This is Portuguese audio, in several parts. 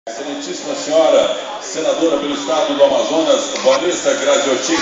Excelentíssima senhora, senadora pelo estado do Amazonas, Vanessa Graziotin.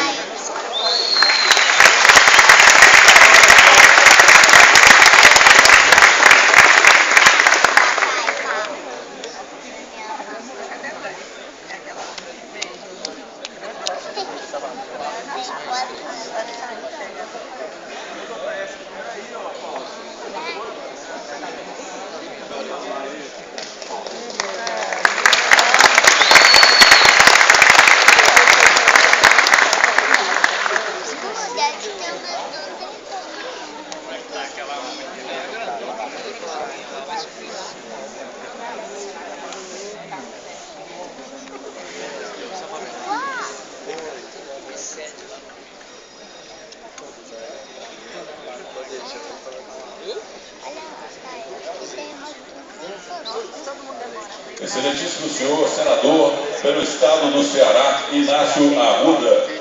Excelentíssimo senhor senador pelo estado do Ceará, Inácio Arruda.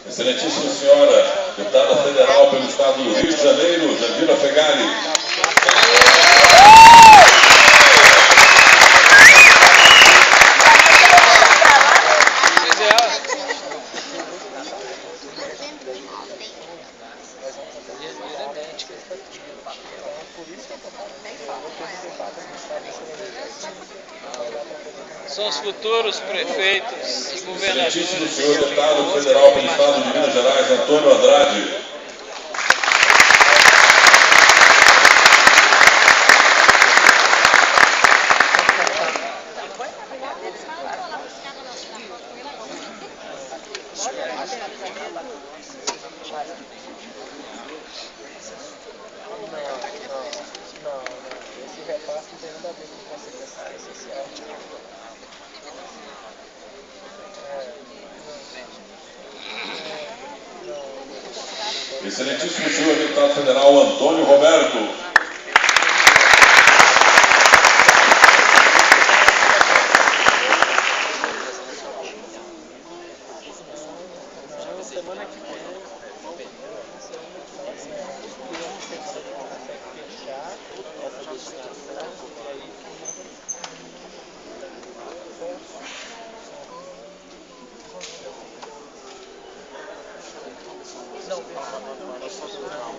Excelentíssima senhora, deputada federal pelo estado do Rio de Janeiro, Jandira Fegali. São os futuros prefeitos e governadores. Excelentíssimo senhor deputado federal pelo estado de Minas Gerais, Antônio Andrade. Esse repasse não tem nada a ver com a secretária social. Excelentíssimo senhor deputado federal Antônio Roberto. Semana que vem,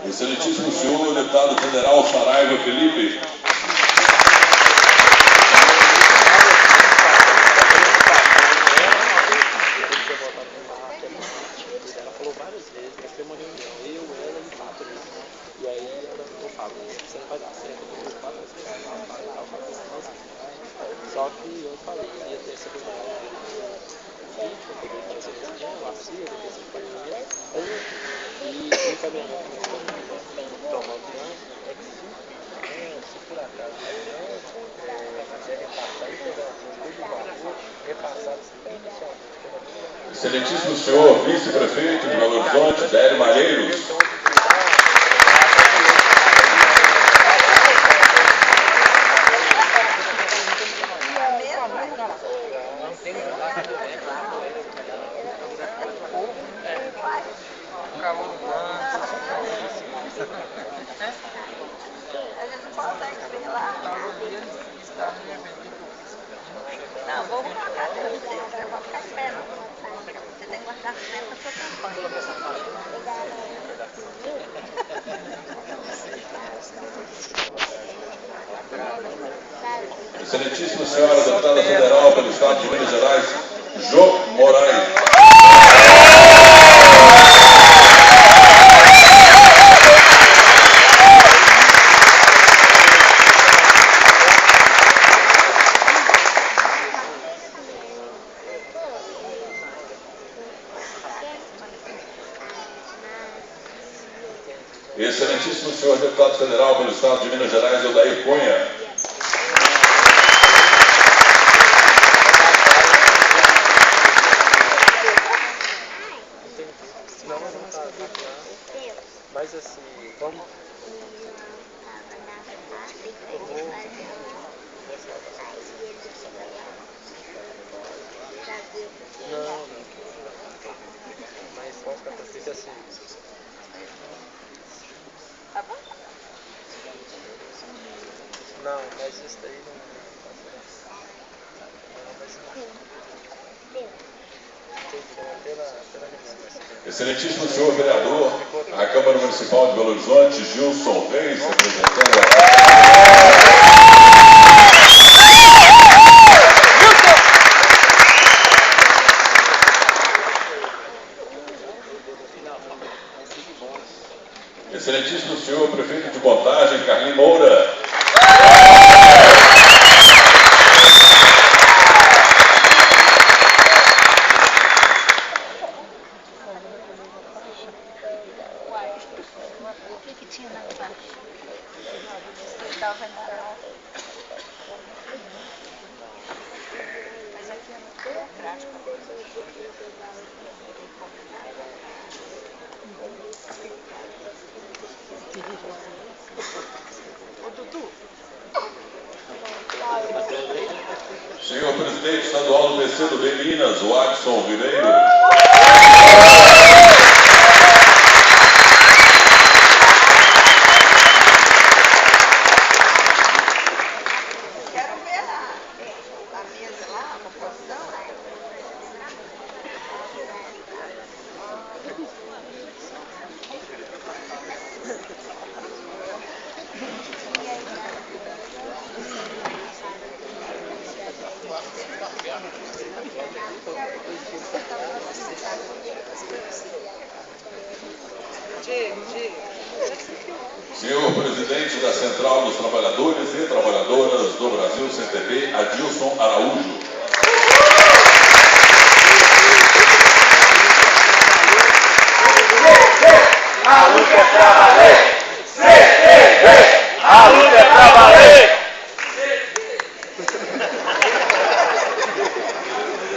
Excelentíssimo senhor deputado federal Saraiva Felipe. ela falou várias vezes, vai ter uma reunião, eu, ela e o Patrícia. E aí ela falou, Fábio, você não vai dar certo, porque o Patrícia só que eu falei, ia ter essa reunião, para poder fazer a reunião, a CIA, depois você faz a reunião, e encaminhamento que nós estamos promovendo é que se por acaso quiser repassar integralmente todo o valor, repassado inicialmente. Excelentíssimo senhor vice-prefeito de Belo Horizonte, Délio Malheiros. Não, vou colocar para você, eu vou ficar esperando. Você tem que guardar sempre a sua campanha. Excelentíssima senhora deputada federal pelo estado de Minas Gerais, Jô Moraes. Excelentíssimo senhor deputado federal pelo estado de Minas Gerais, Odair Cunha. Mas assim, vamos. Não. Mas posso ficar fica assim. Tá bom? Não, mas isso daí não. Excelentíssimo senhor vereador, a Câmara Municipal de Belo Horizonte, Gilson Reis, representando a... Excelentíssimo senhor prefeito de Contagem, Carlinhos Moura. O que tinha na faixa? Você estava vendo não? Mas aqui é muito democrático. Ô, Dudu! Senhor presidente estadual do PC do B Minas, Watson Vireiro. Senhor presidente da Central dos Trabalhadores e Trabalhadoras do Brasil, CTB, Adilson Araújo. A luta é pra valer! CTB! A luta é pra valer!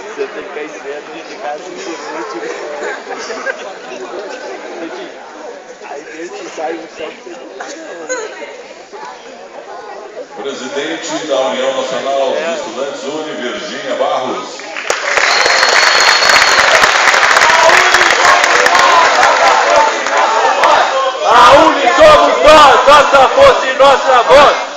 Você tem que ficar esperto de ficar assim, aí desse sai um Presidente da União Nacional dos Estudantes Uni, Virgínia Barros. A Uni somos nós, nossa força e nossa voz!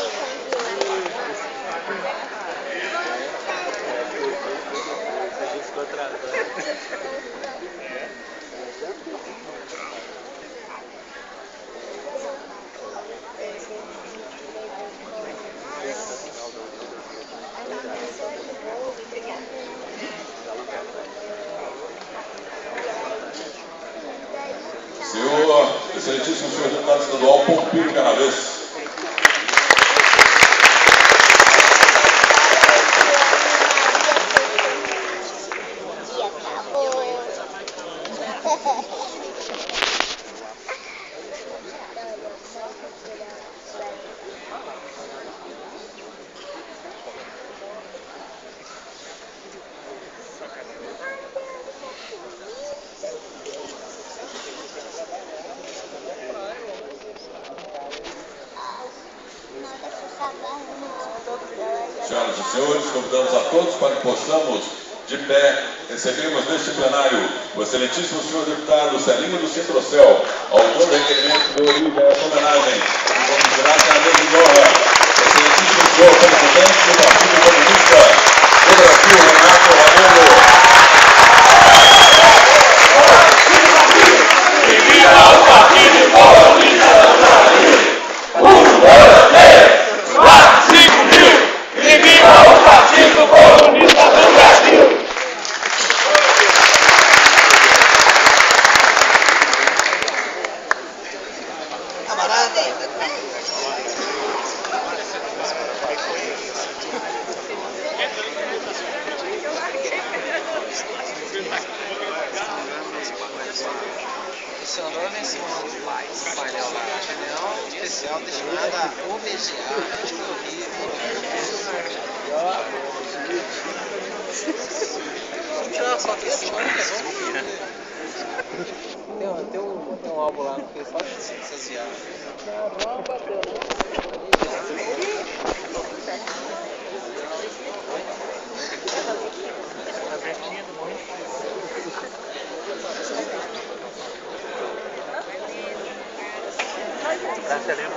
Senhor, excelentíssimo senhor deputado estadual Pompílio Canavês. Senhoras e senhores, convidamos a todos para que possamos, de pé, recebemos neste plenário o excelentíssimo senhor deputado Celinho do Citrocel, autor do requerimento de origem a essa homenagem, e vamos virar a mesa de honra, excelentíssimo senhor presidente do Partido Comunista do Brasil, Renato Rabelo. Viva o Partido Comunista do Brasil! 1, 2, 3, 4, 5 mil! E viva o Partido Comunista do Brasil! Funcionou nesse painel lá, reunião especial destinada a homenagear o Rio. Vamos tirar uma foto assim, Tem um álbum lá que só saciar. Não bateu, né? A Bertinha do Morro. Cancelino.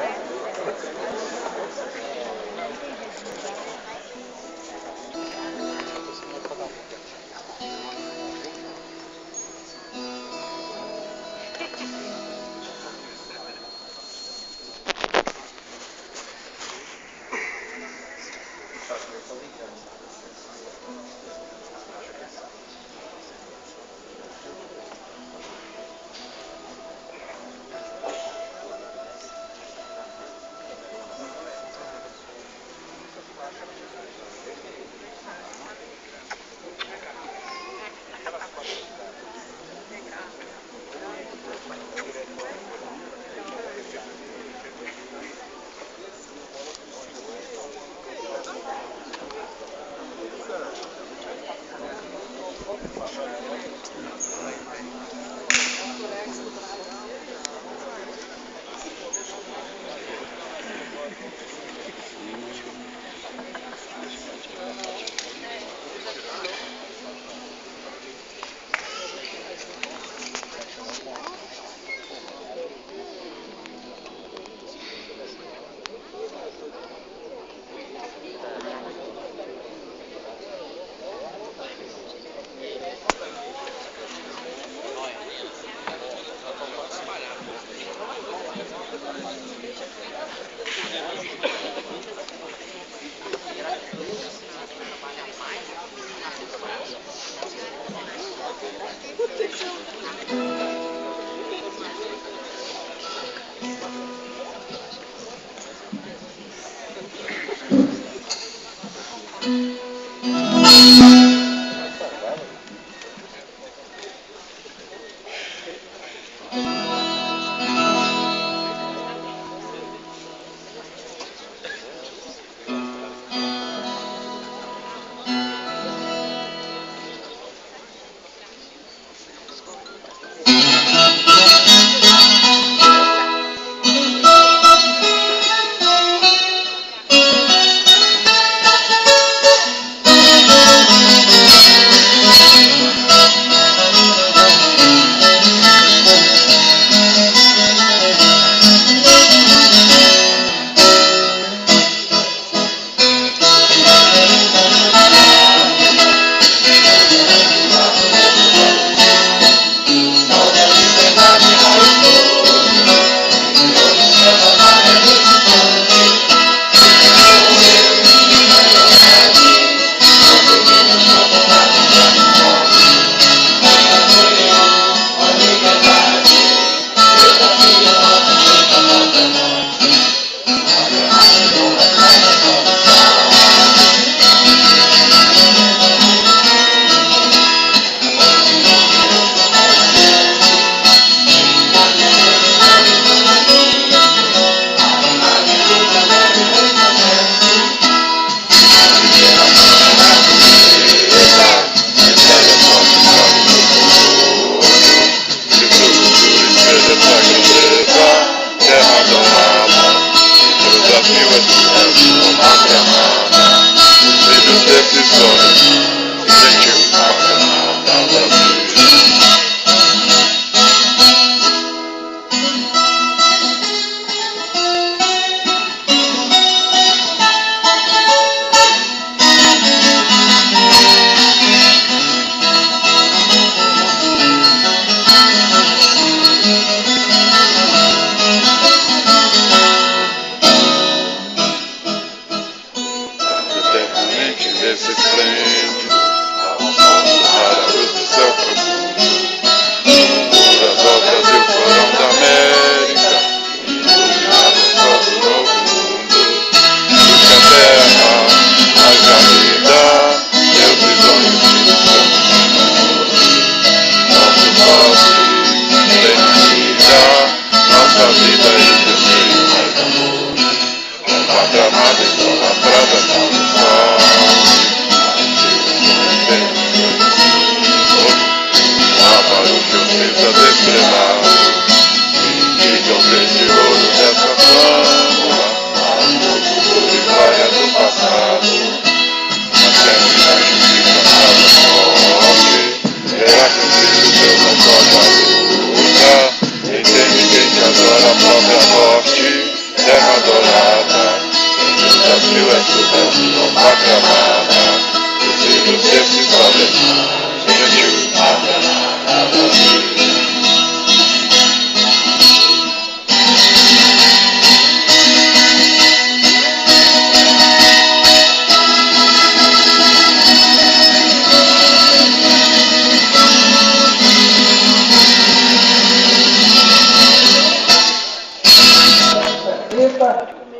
a própria morte, terra adorada, o Brasil é tudo, pátria amada, os filhos sempre podem, gentil, nada, Brasil.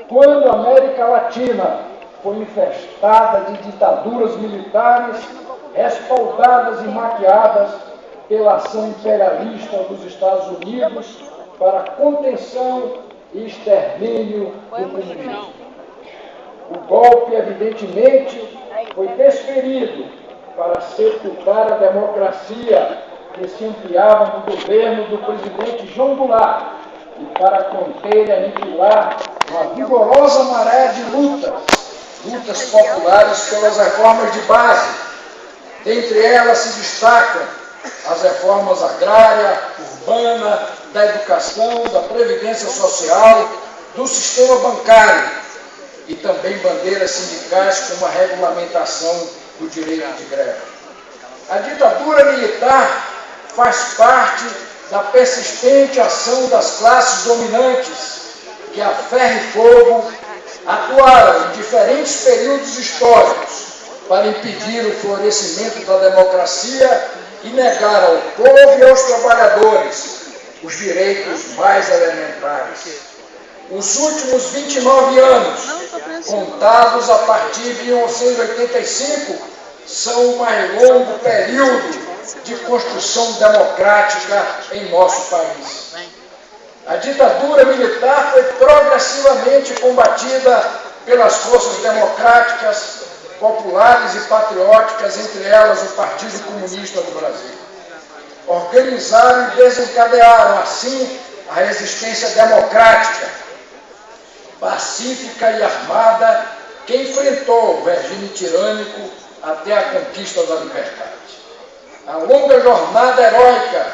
Quando a América Latina foi infestada de ditaduras militares respaldadas e maquiadas pela ação imperialista dos Estados Unidos para contenção e extermínio do comunismo. O golpe, evidentemente, foi desferido para sepultar a democracia que se ampliava no governo do presidente João Goulart e para conter e aniquilar uma vigorosa maré de lutas populares pelas reformas de base. Dentre elas se destacam as reformas agrária, urbana, da educação, da previdência social, do sistema bancário e também bandeiras sindicais como a regulamentação do direito de greve. A ditadura militar faz parte da persistente ação das classes dominantes que, a ferro e fogo, atuaram em diferentes períodos históricos para impedir o florescimento da democracia e negar ao povo e aos trabalhadores os direitos mais elementares. Os últimos 29 anos, contados a partir de 1985, são o mais longo período de construção democrática em nosso país. A ditadura militar foi progressivamente combatida pelas forças democráticas, populares e patrióticas, entre elas o Partido Comunista do Brasil. Organizaram e desencadearam, assim, a resistência democrática, pacífica e armada que enfrentou o regime tirânico até a conquista da liberdade. A longa jornada heróica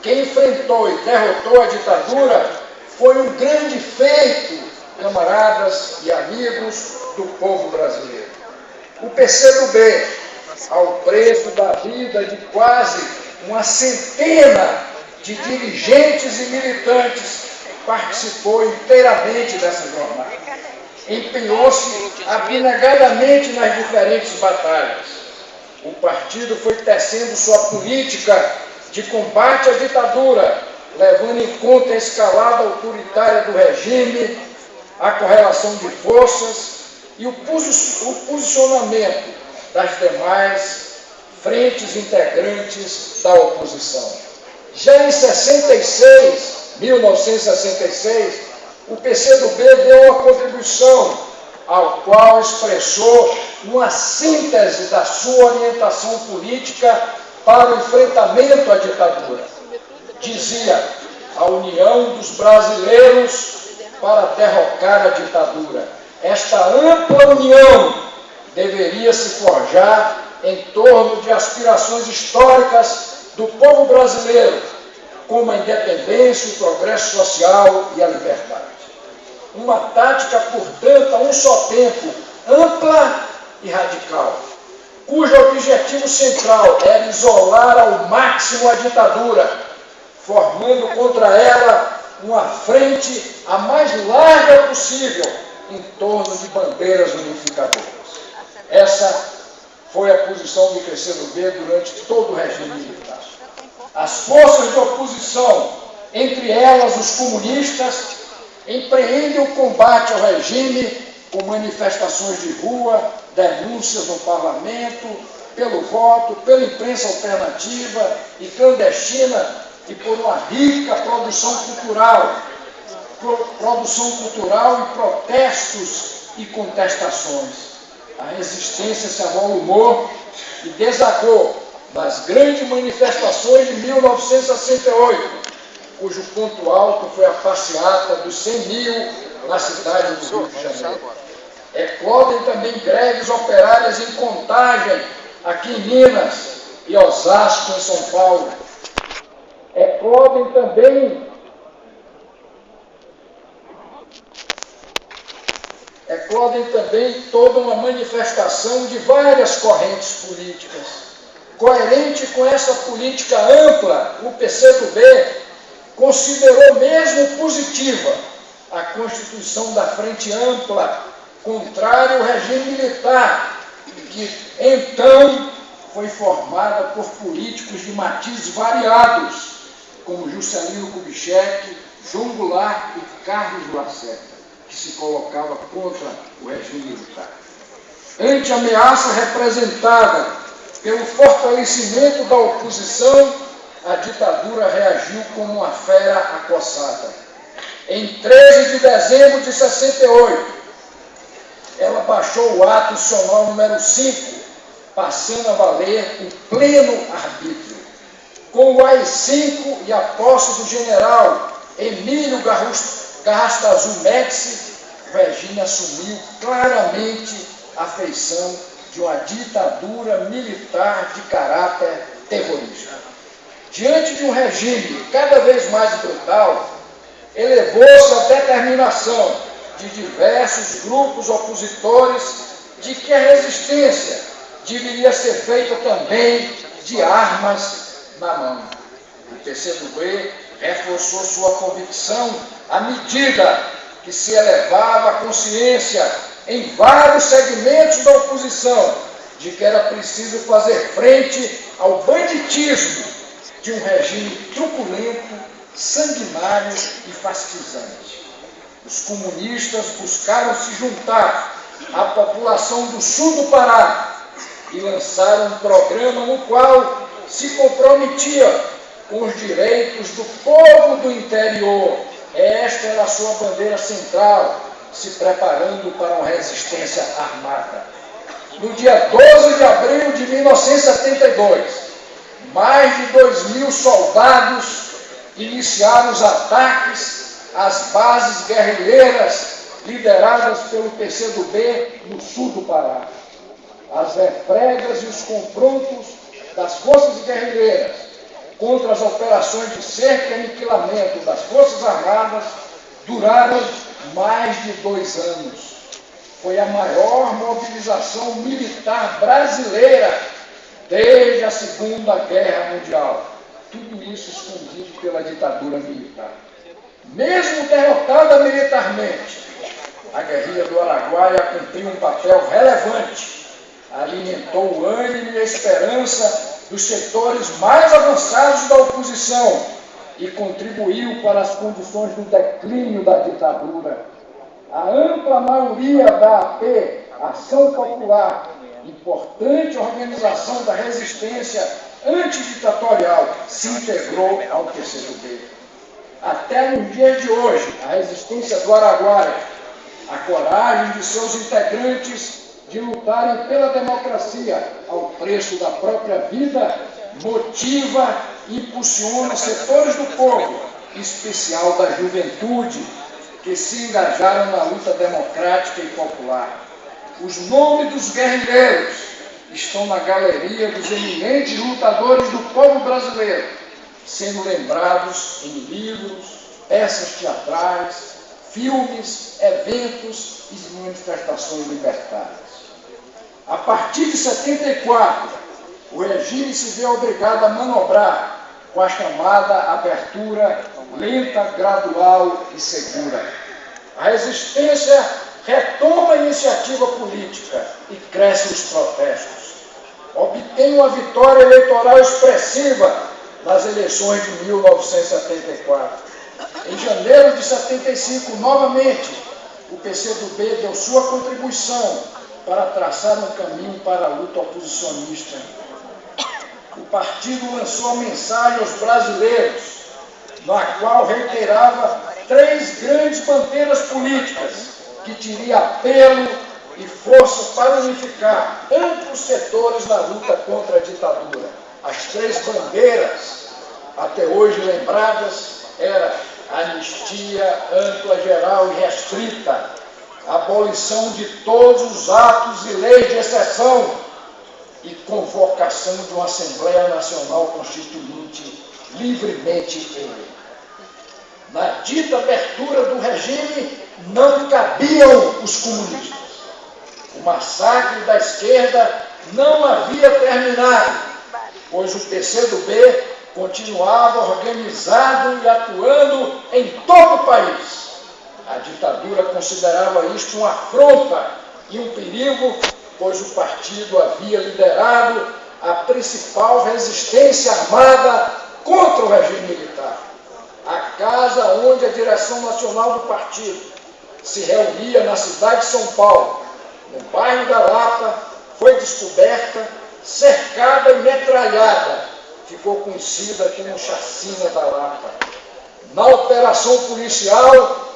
que enfrentou e derrotou a ditadura foi um grande feito, camaradas e amigos do povo brasileiro. O PCdoB, ao preço da vida de quase uma centena de dirigentes e militantes, participou inteiramente dessa jornada. Empenhou-se abnegadamente nas diferentes batalhas. O partido foi tecendo sua política de combate à ditadura, levando em conta a escalada autoritária do regime, a correlação de forças e o posicionamento das demais frentes integrantes da oposição. Já em 1966, o PCdoB deu uma contribuição ao qual expressou uma síntese da sua orientação política para o enfrentamento à ditadura. Dizia: a união dos brasileiros para derrocar a ditadura. Esta ampla união deveria se forjar em torno de aspirações históricas do povo brasileiro, como a independência, o progresso social e a liberdade. Uma tática, portanto, a um só tempo, ampla e radical, cujo objetivo central era isolar ao máximo a ditadura, formando contra ela uma frente a mais larga possível em torno de bandeiras unificadoras. Essa foi a posição do PCdoB durante todo o regime militar. As forças de oposição, entre elas os comunistas, empreendem o combate ao regime com manifestações de rua, denúncias no parlamento, pelo voto, pela imprensa alternativa e clandestina e por uma rica produção cultural e protestos e contestações. A resistência se avolumou e desagou nas grandes manifestações de 1968, cujo ponto alto foi a passeata dos 100 mil na cidade do Rio de Janeiro. Eclodem também greves operárias em Contagem, aqui em Minas, e Osasco, em São Paulo. Eclodem também eclodem também toda uma manifestação de várias correntes políticas. Coerente com essa política ampla, o PCdoB considerou mesmo positiva a constituição da Frente Ampla, contrária ao regime militar, que então foi formada por políticos de matizes variados, como Juscelino Kubitschek, João Goulart e Carlos Lacerda, que se colocava contra o regime militar. Ante a ameaça representada pelo fortalecimento da oposição, a ditadura reagiu como uma fera acossada. Em 13 de dezembro de 68, ela baixou o ato institucional número 5, passando a valer o pleno arbítrio. Com o AI-5 e a posse do general Emílio Garrastazu Médici, o regime assumiu claramente a feição de uma ditadura militar de caráter terrorista. Diante de um regime cada vez mais brutal, elevou-se a determinação de diversos grupos opositores de que a resistência deveria ser feita também de armas na mão. O PCdoB reforçou sua convicção à medida que se elevava a consciência em vários segmentos da oposição de que era preciso fazer frente ao banditismo de um regime truculento, sanguinário e fascisante. Os comunistas buscaram se juntar à população do sul do Pará e lançaram um programa no qual se comprometia com os direitos do povo do interior. Esta era a sua bandeira central, se preparando para uma resistência armada. No dia 12 de abril de 1972, mais de 2.000 soldados iniciaram os ataques às bases guerrilheiras lideradas pelo PCdoB no sul do Pará. As refregas e os confrontos das forças guerrilheiras contra as operações de cerco e aniquilamento das Forças Armadas duraram mais de 2 anos. Foi a maior mobilização militar brasileira desde a Segunda Guerra Mundial. Tudo isso escondido pela ditadura militar. Mesmo derrotada militarmente, a guerrilha do Araguaia cumpriu um papel relevante. Alimentou o ânimo e a esperança dos setores mais avançados da oposição e contribuiu para as condições do declínio da ditadura. A ampla maioria da AP, Ação Popular, importante organização da resistência antiditatorial, se integrou ao PCdoB. Até nos dias de hoje, a resistência do Araguaia, a coragem de seus integrantes de lutarem pela democracia ao preço da própria vida, motiva e impulsiona setores do povo, em especial da juventude, que se engajaram na luta democrática e popular. Os nomes dos guerrilheiros estão na galeria dos eminentes lutadores do povo brasileiro, sendo lembrados em livros, peças teatrais, filmes, eventos e manifestações libertárias. A partir de 74, o regime se vê obrigado a manobrar com a chamada abertura lenta, gradual e segura. A resistência retoma a iniciativa política e cresce os protestos. Obtém uma vitória eleitoral expressiva nas eleições de 1974. Em janeiro de 75, novamente, o PCdoB deu sua contribuição para traçar um caminho para a luta oposicionista. O partido lançou a mensagem aos brasileiros, na qual reiterava 3 grandes bandeiras políticas que teria apelo e força para unificar amplos setores na luta contra a ditadura. As 3 bandeiras, até hoje lembradas, eram anistia ampla, geral e restrita, abolição de todos os atos e leis de exceção e convocação de uma Assembleia Nacional Constituinte livremente eleita. Na dita abertura do regime, não cabiam os comunistas. O massacre da esquerda não havia terminado, pois o PCdoB continuava organizado e atuando em todo o país. A ditadura considerava isto uma afronta e um perigo, pois o partido havia liderado a principal resistência armada contra o regime militar. A casa onde a direção nacional do partido se reunia na cidade de São Paulo, no bairro da Lapa, foi descoberta, cercada e metralhada. Ficou conhecida como Chacina da Lapa. Na operação policial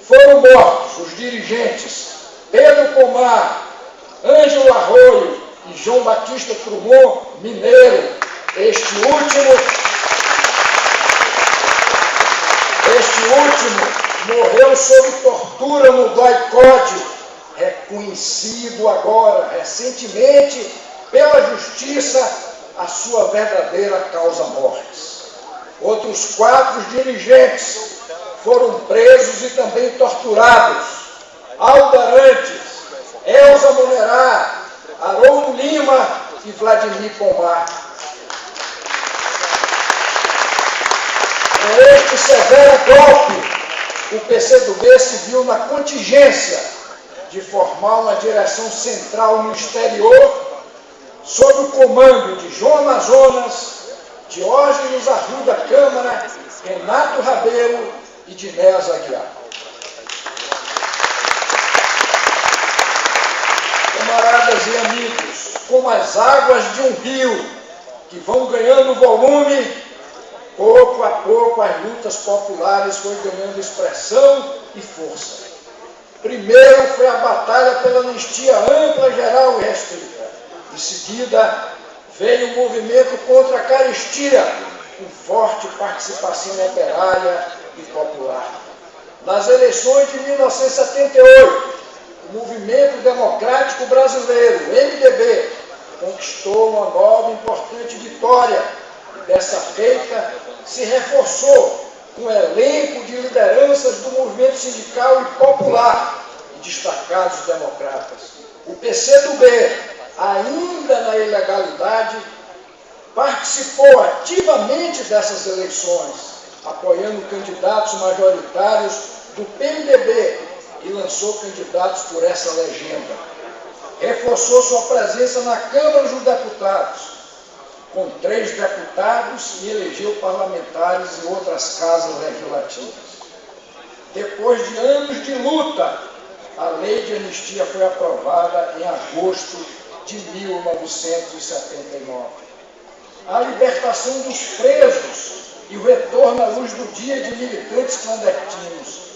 foram mortos os dirigentes Pedro Pomar, Ângelo Arroio e João Batista Drummond, mineiro. Este último morreu sob tortura no Doicode, reconhecido agora, recentemente, pela justiça, a sua verdadeira causa-mortes. Outros 4 dirigentes foram presos e também torturados. Aldo Arantes, Elza Monerá, Haroldo Lima e Vladimir Pomar. Com este severo golpe, o PCdoB se viu na contingência de formar uma direção central no exterior, sob o comando de João Amazonas, Diógenes Arruda Câmara, Renato Rabelo e Dinéas Aguiar. Camaradas e amigos, como as águas de um rio que vão ganhando volume, pouco a pouco as lutas populares foram ganhando expressão e força. Primeiro foi a batalha pela anistia ampla, geral e restrita. Em seguida, veio o movimento contra a carestia, com forte participação operária e popular. Nas eleições de 1978, o Movimento Democrático Brasileiro, MDB, conquistou uma nova e importante vitória. E dessa feita, se reforçou com um elenco de lideranças do movimento sindical e popular e destacados democratas. O PCdoB, ainda na ilegalidade, participou ativamente dessas eleições, apoiando candidatos majoritários do PMDB e lançou candidatos por essa legenda. Reforçou sua presença na Câmara dos Deputados, com 3 deputados e elegeu parlamentares em outras casas legislativas. Depois de anos de luta, a lei de anistia foi aprovada em agosto de 1979. A libertação dos presos e o retorno à luz do dia de militantes clandestinos.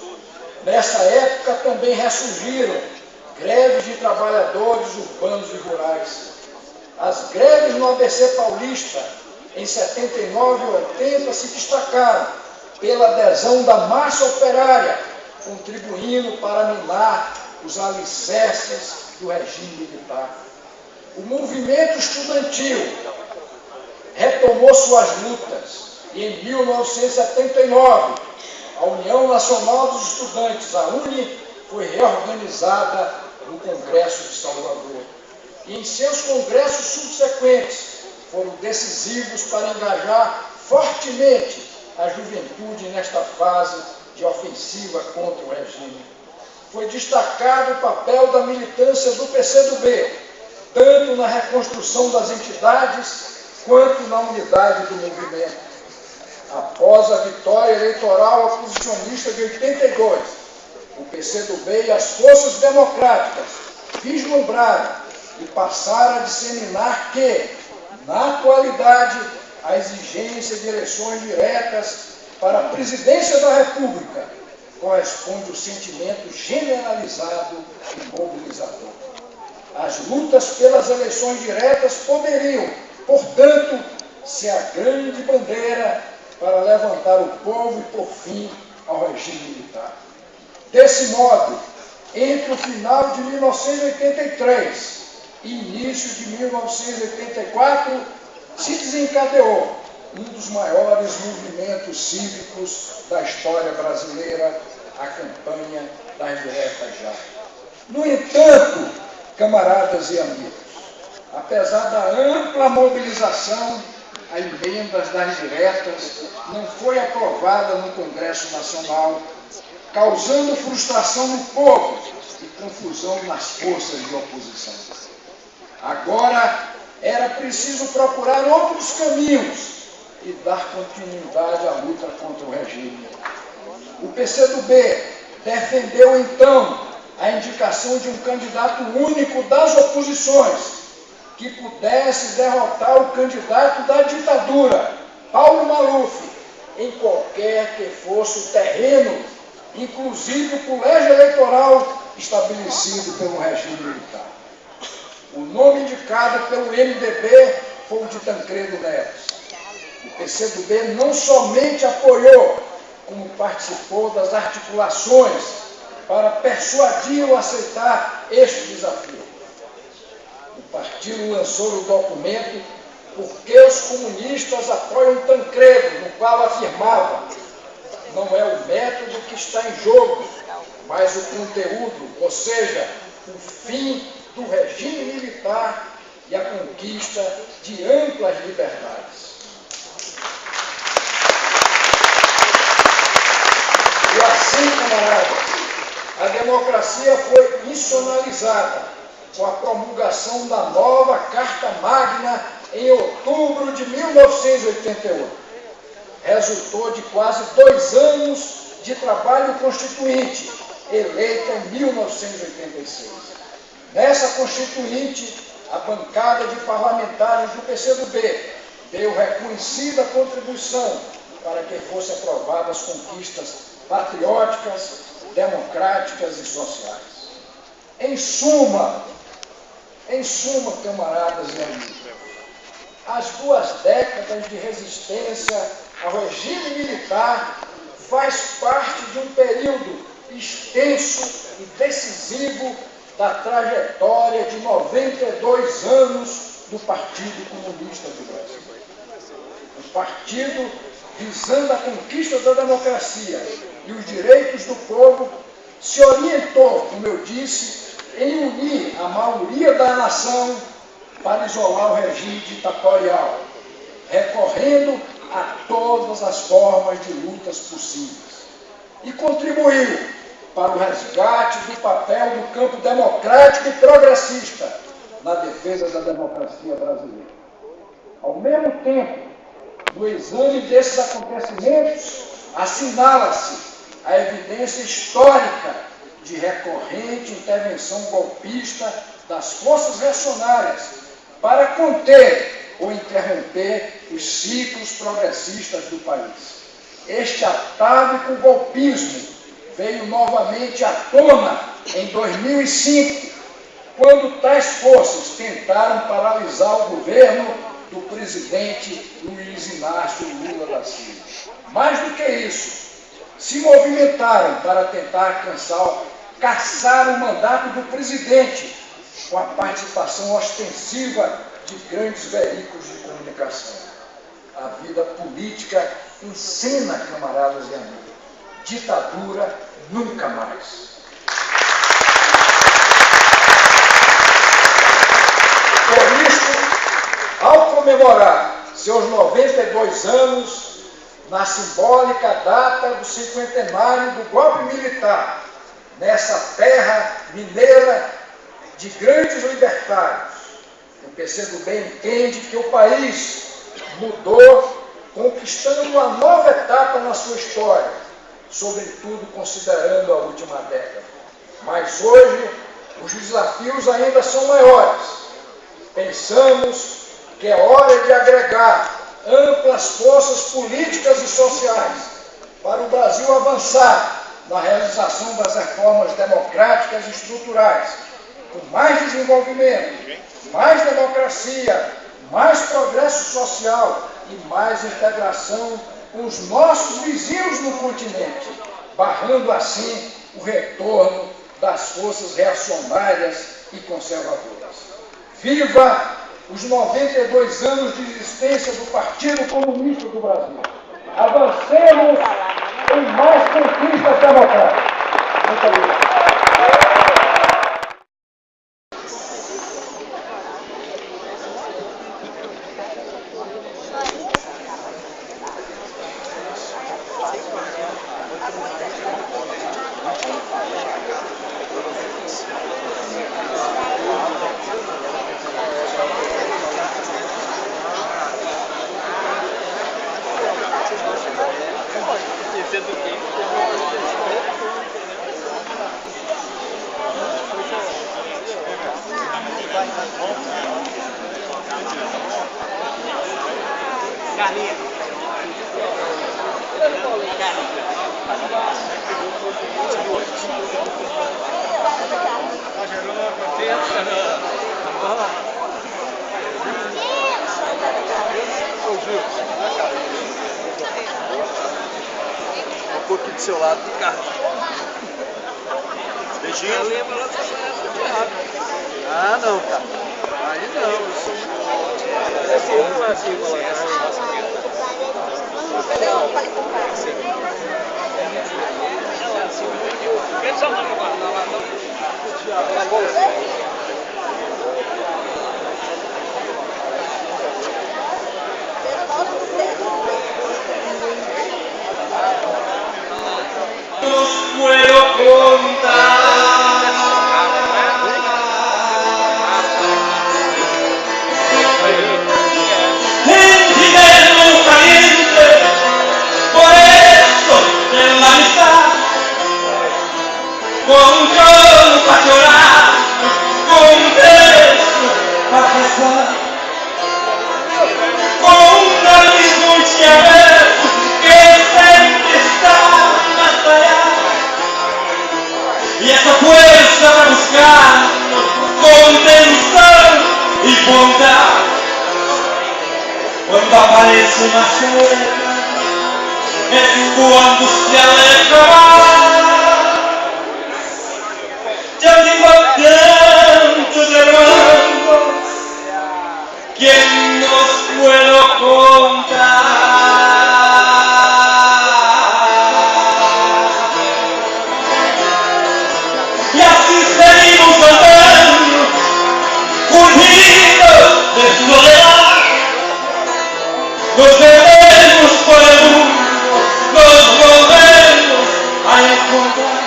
Nessa época também ressurgiram greves de trabalhadores urbanos e rurais. As greves no ABC Paulista, em 79 e 80, se destacaram pela adesão da massa operária, contribuindo para minar os alicerces do regime militar. O movimento estudantil retomou suas lutas e, em 1979, a União Nacional dos Estudantes, a UNE, foi reorganizada no Congresso de Salvador. E em seus congressos subsequentes foram decisivos para engajar fortemente a juventude nesta fase de ofensiva contra o regime. Foi destacado o papel da militância do PCdoB, tanto na reconstrução das entidades quanto na unidade do movimento. Após a vitória eleitoral oposicionista de 82, o PCdoB e as forças democráticas vislumbraram e passaram a disseminar que, na atualidade, a exigência de eleições diretas para a presidência da República corresponde ao sentimento generalizado e mobilizador. As lutas pelas eleições diretas poderiam, portanto, ser a grande bandeira para levantar o povo e pôr fim ao regime militar. Desse modo, entre o final de 1983 e início de 1984, se desencadeou um dos maiores movimentos cívicos da história brasileira, a campanha das diretas já. No entanto, camaradas e amigos, apesar da ampla mobilização, a emenda das diretas não foi aprovada no Congresso Nacional, causando frustração no povo e confusão nas forças de oposição. Agora era preciso procurar outros caminhos e dar continuidade à luta contra o regime. O PCdoB defendeu então a indicação de um candidato único das oposições que pudesse derrotar o candidato da ditadura, Paulo Maluf, em qualquer que fosse o terreno, inclusive o colégio eleitoral estabelecido pelo regime militar. O nome indicado pelo MDB foi o de Tancredo Neves. O PCdoB não somente apoiou, como participou das articulações para persuadi-lo a aceitar este desafio. O partido lançou o documento Porque os comunistas apoiam Tancredo, no qual afirmava: não é o método que está em jogo, mas o conteúdo, ou seja, o fim do regime militar e a conquista de amplas liberdades. E assim, camaradas, a democracia foi institucionalizada com a promulgação da nova Carta Magna em outubro de 1988. Resultou de quase 2 anos de trabalho constituinte, eleita em 1986. Nessa constituinte, a bancada de parlamentares do PCdoB deu reconhecida contribuição para que fossem aprovadas conquistas patrióticas, democráticas e sociais. Em suma, camaradas e amigos, as 2 décadas de resistência ao regime militar faz parte de um período extenso e decisivo da trajetória de 92 anos do Partido Comunista do Brasil. O partido, visando a conquista da democracia e os direitos do povo, se orientou, como eu disse, em unir a maioria da nação para isolar o regime ditatorial, recorrendo a todas as formas de lutas possíveis. E contribuiu para o resgate do papel do campo democrático e progressista na defesa da democracia brasileira. Ao mesmo tempo, no exame desses acontecimentos, assinala-se a evidência histórica de recorrente intervenção golpista das forças reacionárias para conter ou interromper os ciclos progressistas do país. Este atávico golpismo veio novamente à tona em 2005, quando tais forças tentaram paralisar o governo do presidente Luiz Inácio Lula da Silva. Mais do que isso, se movimentaram para tentar caçar o mandato do presidente, com a participação ostensiva de grandes veículos de comunicação. A vida política ensina, camaradas e amigos, ditadura nunca mais. Por isso, ao comemorar seus 92 anos, na simbólica data do 50º do golpe militar, nessa terra mineira de grandes libertários, o PCdoB entende que o país mudou, conquistando uma nova etapa na sua história, sobretudo considerando a última década. Mas hoje, os desafios ainda são maiores. Pensamos que é hora de agregar amplas forças políticas e sociais para o Brasil avançar na realização das reformas democráticas e estruturais, com mais desenvolvimento, mais democracia, mais progresso social e mais integração com os nossos vizinhos no continente, barrando assim o retorno das forças reacionárias e conservadoras. Viva os 92 anos de existência do Partido Comunista do Brasil! Avancemos em mais conquistas democráticas. Muito obrigado. Um pouquinho do seu lado do carro. Beijinho. Ah, não, cara. Aí não. Esse não é assim, puedo contar. Sentimiento caliente, por eso tengo la amistad, con un lloro para llorar, con un beso para rezar, con un abismo y saber que siempre está más allá. Y esa fuerza para buscar contención y bondad. Cuando aparece más cerca, es cuando se aleja más. Ya tengo tantos hermanos que nos puedo contar. Y así seguimos andando, unidos de soledad. Nos veremos por el mundo, nos volvemos a encontrar.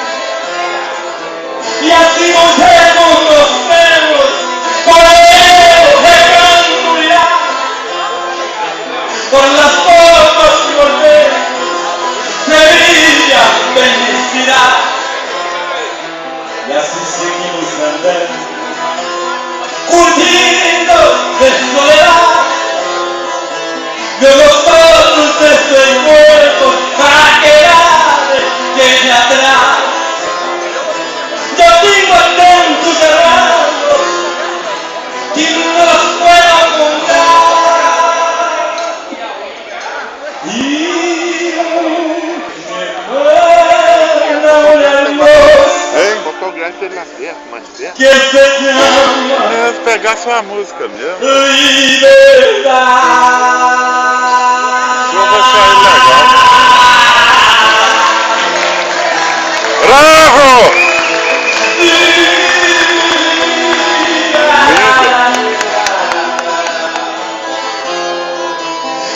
Y así nos reconocemos por el rectangular, por las formas que volvemos, Sevilla, felicidad. Y así seguimos andando, curtidos de soledad. De los pasos de este muerto para quedar desde atrás. Yo tengo tantos hermanos que no los puedo contar. Y me recuerda un hermoso Botou o grande mais perto. que se llama Eu ia pegar só a música mesmo. liberdade. Eu vou sair legal. Bravo!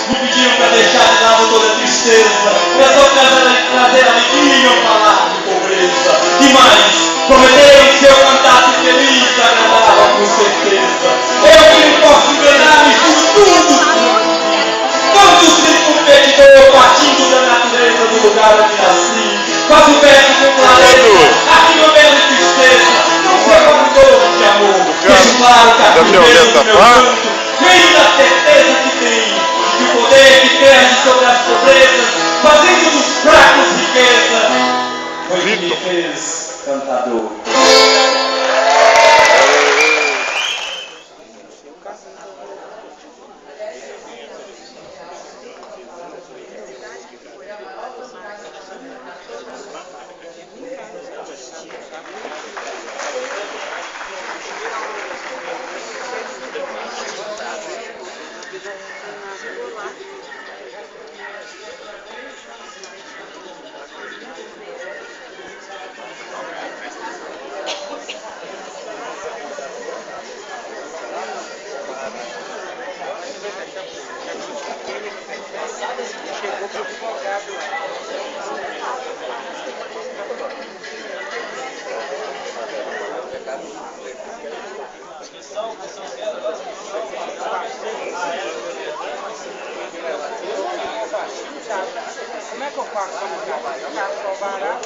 Me pediram para deixar de lado toda a tristeza, para só trazer alegria ao falar de pobreza. E mais, prometeram que se eu cantasse feliz, agradava com certeza. Eu que não posso enganar, misturo tudo. Quando sinto um competidor partindo da natureza do lugar onde nasci, faço verso com clareza, aqui no meio de tristeza, não sei como dor de amor. Deixo claro que aqui mesmo no meu canto, vem da certeza que tem, de o poder que perde sobre as pobrezas, fazendo dos fracos riqueza, foi que me fez cantador. Como é que eu faço para mudar? Eu quero provar,